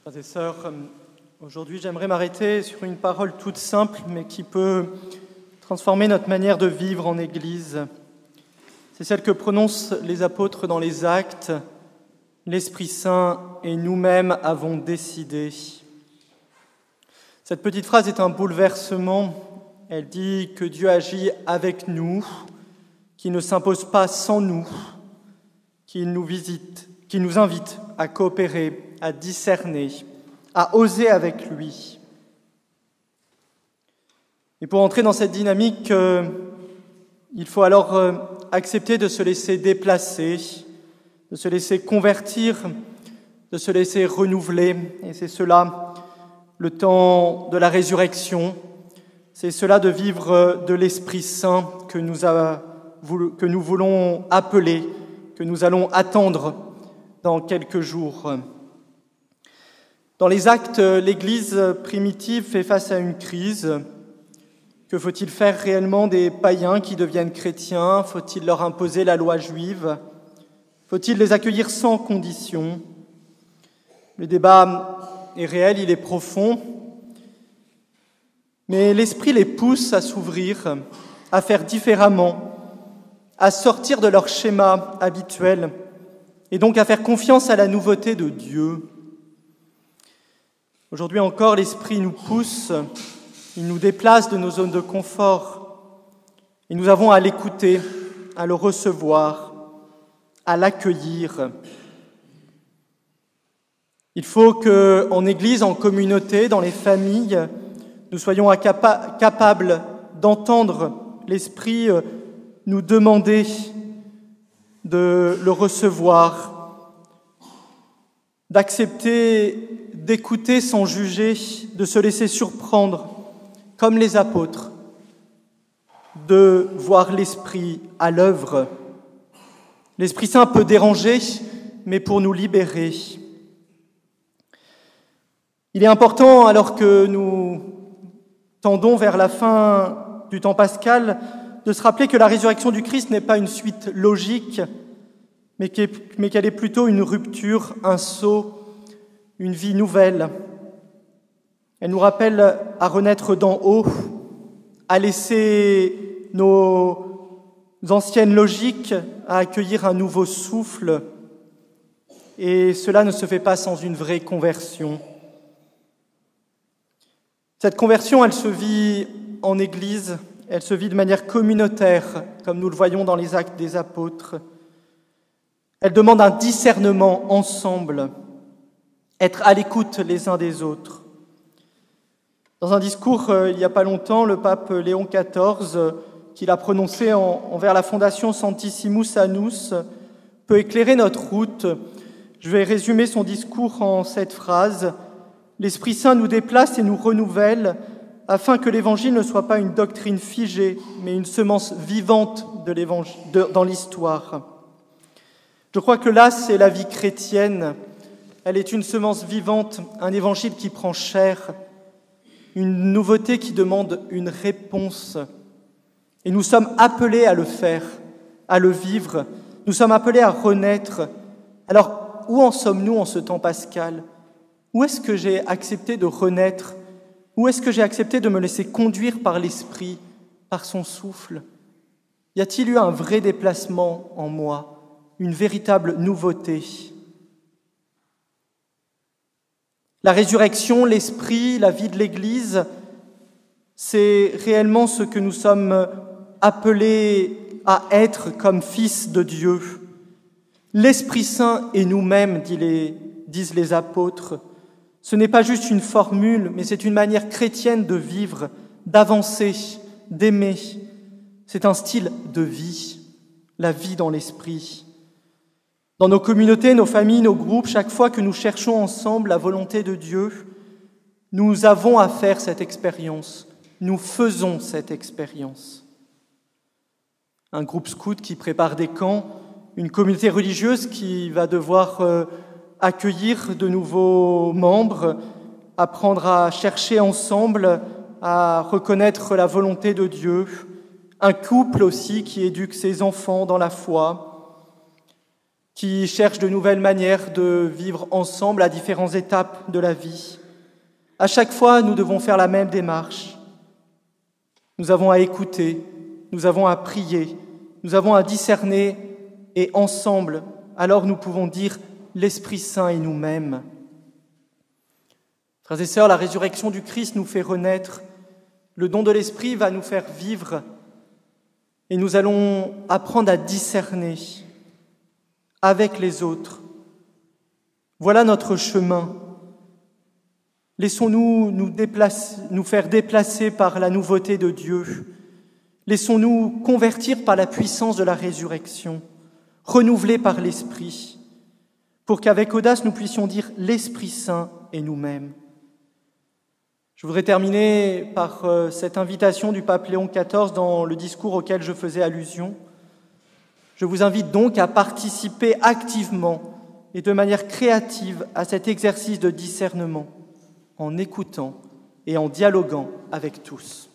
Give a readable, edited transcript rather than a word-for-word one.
Frères et sœurs, aujourd'hui j'aimerais m'arrêter sur une parole toute simple mais qui peut transformer notre manière de vivre en Église. C'est celle que prononcent les apôtres dans les Actes. L'Esprit Saint et nous-mêmes avons décidé. Cette petite phrase est un bouleversement. Elle dit que Dieu agit avec nous, qu'il ne s'impose pas sans nous, qu'il nous visite, qu'il nous invite à coopérer, à discerner, à oser avec lui. Et pour entrer dans cette dynamique, il faut alors accepter de se laisser déplacer, de se laisser convertir, de se laisser renouveler. Et c'est cela, le temps de la résurrection. C'est cela de vivre de l'Esprit Saint que nous voulons appeler, que nous allons attendre dans quelques jours. Dans les Actes, l'Église primitive fait face à une crise. Que faut-il faire réellement des païens qui deviennent chrétiens? Faut-il leur imposer la loi juive? Faut-il les accueillir sans condition? Le débat est réel, il est profond, mais l'Esprit les pousse à s'ouvrir, à faire différemment, à sortir de leur schéma habituel et donc à faire confiance à la nouveauté de Dieu. Aujourd'hui encore, l'Esprit nous pousse, il nous déplace de nos zones de confort et nous avons à l'écouter, à le recevoir, à l'accueillir. Il faut qu'en Église, en communauté, dans les familles, nous soyons capables d'entendre l'Esprit nous demander de le recevoir, d'accepter d'écouter sans juger, de se laisser surprendre, comme les apôtres, de voir l'Esprit à l'œuvre. L'Esprit Saint peut déranger, mais pour nous libérer. Il est important, alors que nous tendons vers la fin du temps pascal, de se rappeler que la résurrection du Christ n'est pas une suite logique, mais qu'elle est plutôt une rupture, un saut, une vie nouvelle. Elle nous rappelle à renaître d'en haut, à laisser nos anciennes logiques, à accueillir un nouveau souffle. Et cela ne se fait pas sans une vraie conversion. Cette conversion, elle se vit en Église, elle se vit de manière communautaire, comme nous le voyons dans les Actes des Apôtres. Elle demande un discernement ensemble, être à l'écoute les uns des autres. Dans un discours, il n'y a pas longtemps, le pape Léon XIV, qu'il a prononcé envers la fondation Sanctissimus Annus, peut éclairer notre route. Je vais résumer son discours en cette phrase. L'Esprit Saint nous déplace et nous renouvelle afin que l'Évangile ne soit pas une doctrine figée, mais une semence vivante dans l'histoire. Je crois que là, c'est la vie chrétienne. Elle est une semence vivante, un Évangile qui prend chair, une nouveauté qui demande une réponse. Et nous sommes appelés à le faire, à le vivre. Nous sommes appelés à renaître. Alors, où en sommes-nous en ce temps pascal ? Où est-ce que j'ai accepté de renaître ? Où est-ce que j'ai accepté de me laisser conduire par l'Esprit, par son souffle ? Y a-t-il eu un vrai déplacement en moi, une véritable nouveauté ? La résurrection, l'Esprit, la vie de l'Église, c'est réellement ce que nous sommes appelés à être comme fils de Dieu. L'Esprit Saint et nous-mêmes, disent les apôtres. Ce n'est pas juste une formule, mais c'est une manière chrétienne de vivre, d'avancer, d'aimer. C'est un style de vie, la vie dans l'Esprit. Dans nos communautés, nos familles, nos groupes, chaque fois que nous cherchons ensemble la volonté de Dieu, nous avons à faire cette expérience. Nous faisons cette expérience. Un groupe scout qui prépare des camps, une communauté religieuse qui va devoir accueillir de nouveaux membres, apprendre à chercher ensemble, à reconnaître la volonté de Dieu, un couple aussi qui éduque ses enfants dans la foi. qui cherchent de nouvelles manières de vivre ensemble à différentes étapes de la vie. À chaque fois, nous devons faire la même démarche. Nous avons à écouter, nous avons à prier, nous avons à discerner, et ensemble, alors nous pouvons dire « l'Esprit Saint est nous-mêmes ». Frères et sœurs, la résurrection du Christ nous fait renaître. Le don de l'Esprit va nous faire vivre et nous allons apprendre à discerner avec les autres. Voilà notre chemin. Laissons-nous nous faire déplacer par la nouveauté de Dieu. Laissons-nous convertir par la puissance de la résurrection, renouvelés par l'Esprit, pour qu'avec audace nous puissions dire « l'Esprit Saint est nous-mêmes ». Je voudrais terminer par cette invitation du pape Léon XIV dans le discours auquel je faisais allusion. Je vous invite donc à participer activement et de manière créative à cet exercice de discernement, en écoutant et en dialoguant avec tous.